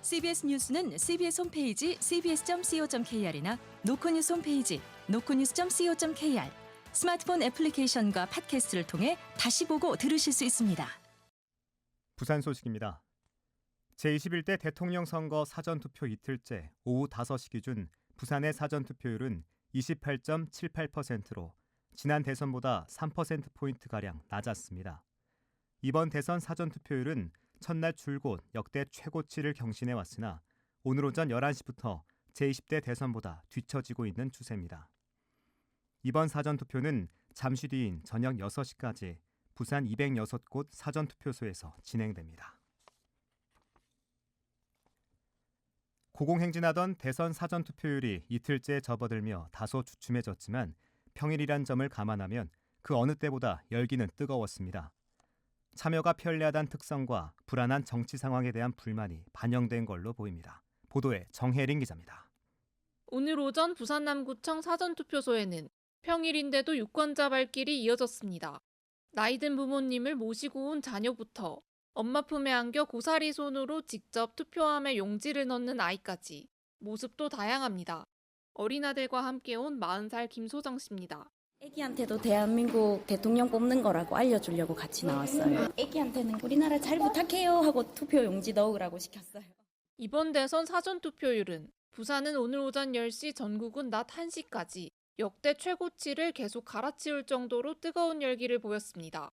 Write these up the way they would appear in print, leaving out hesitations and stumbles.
CBS 뉴스는 CBS 홈페이지 cbs.co.kr이나 노코뉴스 홈페이지 노코뉴스.co.kr, 스마트폰 애플리케이션과 팟캐스트를 통해 다시 보고 들으실 수 있습니다. 부산 소식입니다. 제21대 대통령 선거 사전투표 이틀째 오후 5시 기준 부산의 사전투표율은 28.78%로 지난 대선보다 3%포인트가량 낮았습니다. 이번 대선 사전투표율은 첫날 줄곧 역대 최고치를 경신해 왔으나 오늘 오전 11시부터 제20대 대선보다 뒤처지고 있는 추세입니다. 이번 사전투표는 잠시 뒤인 저녁 6시까지 부산 206곳 사전투표소에서 진행됩니다. 고공행진하던 대선 사전투표율이 이틀째 접어들며 다소 주춤해졌지만 평일이란 점을 감안하면 그 어느 때보다 열기는 뜨거웠습니다. 참여가 편리하다는 특성과 불안한 정치 상황에 대한 불만이 반영된 걸로 보입니다. 보도에 정혜린 기자입니다. 오늘 오전 부산 남구청 사전투표소에는 평일인데도 유권자 발길이 이어졌습니다. 나이든 부모님을 모시고 온 자녀부터 엄마 품에 안겨 고사리 손으로 직접 투표함에 용지를 넣는 아이까지 모습도 다양합니다. 어린아들과 함께 온 40살 김소정 씨입니다. 애기한테도 대한민국 대통령 뽑는 거라고 알려주려고 같이 나왔어요. 애기한테는 우리나라 잘 부탁해요 하고 투표 용지 넣으라고 시켰어요. 이번 대선 사전투표율은 부산은 오늘 오전 10시, 전국은 낮 1시까지 역대 최고치를 계속 갈아치울 정도로 뜨거운 열기를 보였습니다.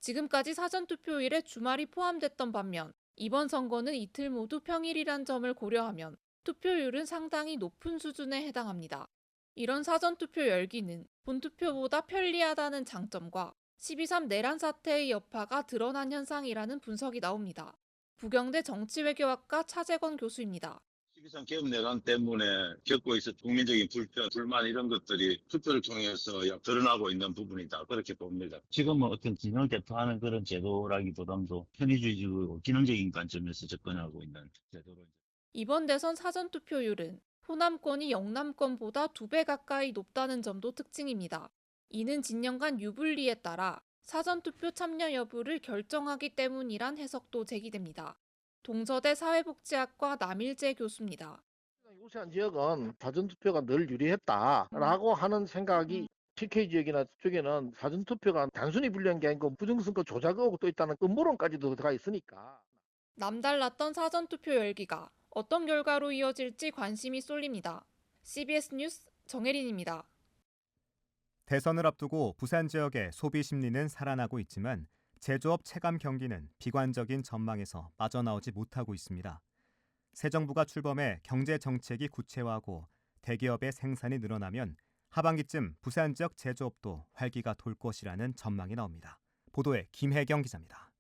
지금까지 사전투표일에 주말이 포함됐던 반면 이번 선거는 이틀 모두 평일이란 점을 고려하면 투표율은 상당히 높은 수준에 해당합니다. 이런 사전투표 열기는 본투표보다 편리하다는 장점과 12.3 내란 사태의 여파가 드러난 현상이라는 분석이 나옵니다. 부경대 정치외교학과 차재건 교수입니다. 12.3 개업 내란 때문에 겪고 있었던 국민적인 불편, 불만 이런 것들이 투표를 통해서 드러나고 있는 부분이다. 그렇게 봅니다. 지금은 어떤 진영을 대표하는 그런 제도라기보다도 편의주의적이고 기능적인 관점에서 접근하고 있는 제도로. 이번 대선 사전투표율은 호남권이 영남권보다 2배 가까이 높다는 점도 특징입니다. 이는 진영 간 유불리에 따라 사전투표 참여 여부를 결정하기 때문이란 해석도 제기됩니다. 동서대 사회복지학과 남일재 교수입니다. 요새한 지역은 사전투표가 늘 유리했다라고 하는 생각이 TK 지역이나 쪽에는 사전투표가 단순히 불리한 게 아니고 부정선거 조작 의혹도 있다는 음모론까지도 들어가 있으니까. 남달랐던 사전투표 열기가 어떤 결과로 이어질지 관심이 쏠립니다. CBS 뉴스 정혜린입니다. 대선을 앞두고 부산 지역의 소비 심리는 살아나고 있지만 제조업 체감 경기는 비관적인 전망에서 빠져나오지 못하고 있습니다. 새 정부가 출범해 경제 정책이 구체화하고 대기업의 생산이 늘어나면 하반기쯤 부산 지역 제조업도 활기가 돌 것이라는 전망이 나옵니다. 보도에 김혜경 기자입니다.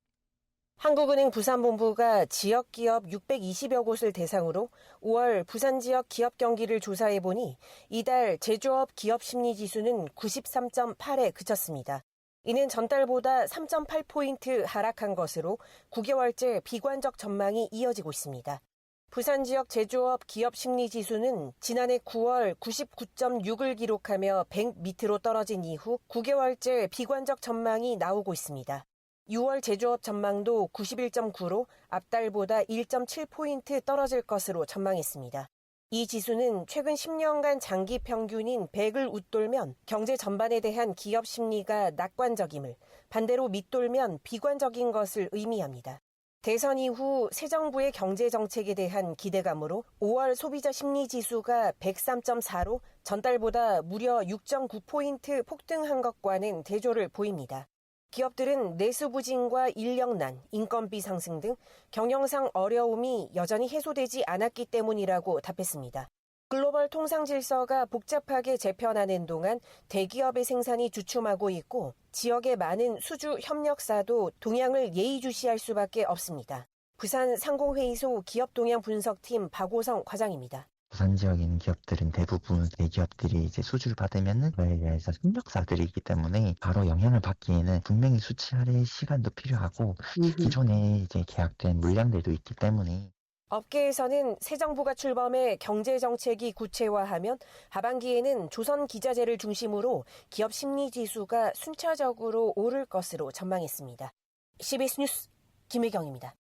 한국은행 부산본부가 지역 기업 620여 곳을 대상으로 5월 부산 지역 기업 경기를 조사해보니 이달 제조업 기업 심리지수는 93.8에 그쳤습니다. 이는 전달보다 3.8포인트 하락한 것으로 9개월째 비관적 전망이 이어지고 있습니다. 부산 지역 제조업 기업 심리지수는 지난해 9월 99.6을 기록하며 100 밑으로 떨어진 이후 9개월째 비관적 전망이 나오고 있습니다. 6월 제조업 전망도 91.9로 앞달보다 1.7포인트 떨어질 것으로 전망했습니다. 이 지수는 최근 10년간 장기 평균인 100을 웃돌면 경제 전반에 대한 기업 심리가 낙관적임을, 반대로 밑돌면 비관적인 것을 의미합니다. 대선 이후 새 정부의 경제 정책에 대한 기대감으로 5월 소비자 심리 지수가 103.4로 전달보다 무려 6.9포인트 폭등한 것과는 대조를 보입니다. 기업들은 내수 부진과 인력난, 인건비 상승 등 경영상 어려움이 여전히 해소되지 않았기 때문이라고 답했습니다. 글로벌 통상 질서가 복잡하게 재편하는 동안 대기업의 생산이 주춤하고 있고 지역의 많은 수주 협력사도 동향을 예의주시할 수밖에 없습니다. 부산 상공회의소 기업 동향 분석팀 박오성 과장입니다. 부산 지역에 있는 기업들은 대부분 대기업들이 이제 수주를 받으면은 그에 대해서 협력사들이기 때문에 바로 영향을 받기에는 분명히 수치할의 시간도 필요하고 기존에 이제 계약된 물량들도 있기 때문에 업계에서는 새 정부가 출범해 경제 정책이 구체화하면 하반기에는 조선 기자재를 중심으로 기업 심리 지수가 순차적으로 오를 것으로 전망했습니다. CBS 뉴스 김혜경입니다.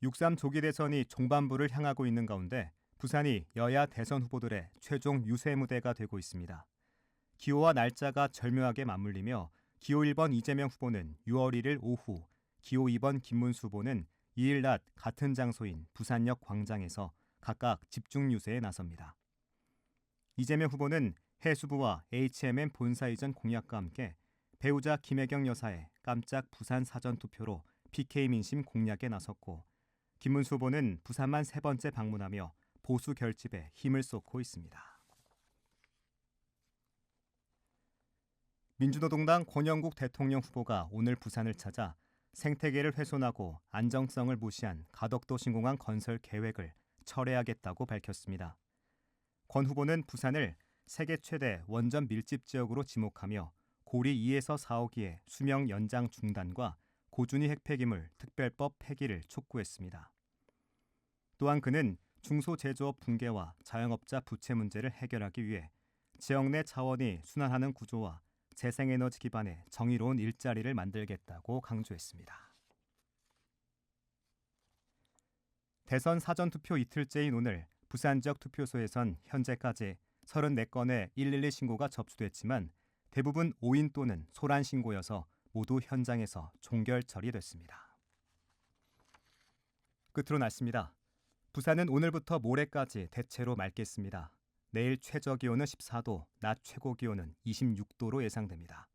6.3 조기 대선이 종반부를 향하고 있는 가운데 부산이 여야 대선 후보들의 최종 유세 무대가 되고 있습니다. 기호와 날짜가 절묘하게 맞물리며 기호 1번 이재명 후보는 6월 1일 오후, 기호 2번 김문수 후보는 2일 낮 같은 장소인 부산역 광장에서 각각 집중 유세에 나섭니다. 이재명 후보는 해수부와 HMM 본사 이전 공약과 함께 배우자 김혜경 여사의 깜짝 부산 사전투표로 PK 민심 공략에 나섰고, 김문수 후보는 부산만 3번째 방문하며 보수 결집에 힘을 쏟고 있습니다. 민주노동당 권영국 대통령 후보가 오늘 부산을 찾아 생태계를 훼손하고 안정성을 무시한 가덕도 신공항 건설 계획을 철회하겠다고 밝혔습니다. 권 후보는 부산을 세계 최대 원전 밀집 지역으로 지목하며 고리 2에서 4호기의 수명 연장 중단과 고준위 핵폐기물 특별법 폐기를 촉구했습니다. 또한 그는 중소제조업 붕괴와 자영업자 부채 문제를 해결하기 위해 지역 내 자원이 순환하는 구조와 재생에너지 기반의 정의로운 일자리를 만들겠다고 강조했습니다. 대선 사전투표 이틀째인 오늘 부산 지역 투표소에선 현재까지 34건의 112 신고가 접수됐지만 대부분 오인 또는 소란 신고여서 모두 현장에서 종결 처리됐습니다. 끝으로 날씨입니다. 부산은 오늘부터 모레까지 대체로 맑겠습니다. 내일 최저기온은 14도, 낮 최고기온은 26도로 예상됩니다.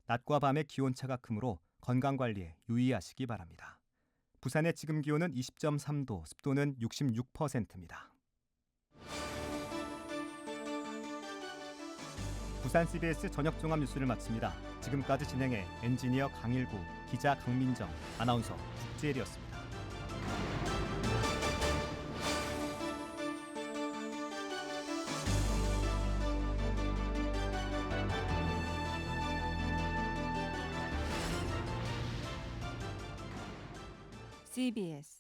낮과 밤의 기온차가 크므로 건강관리에 유의하시기 바랍니다. 부산의 지금 기온은 20.3도, 습도는 66%입니다. 부산 CBS 저녁 종합 뉴스를 마칩니다. 지금까지 진행해 엔지니어 강일구, 기자 강민정, 아나운서 국재일이었습니다. CBS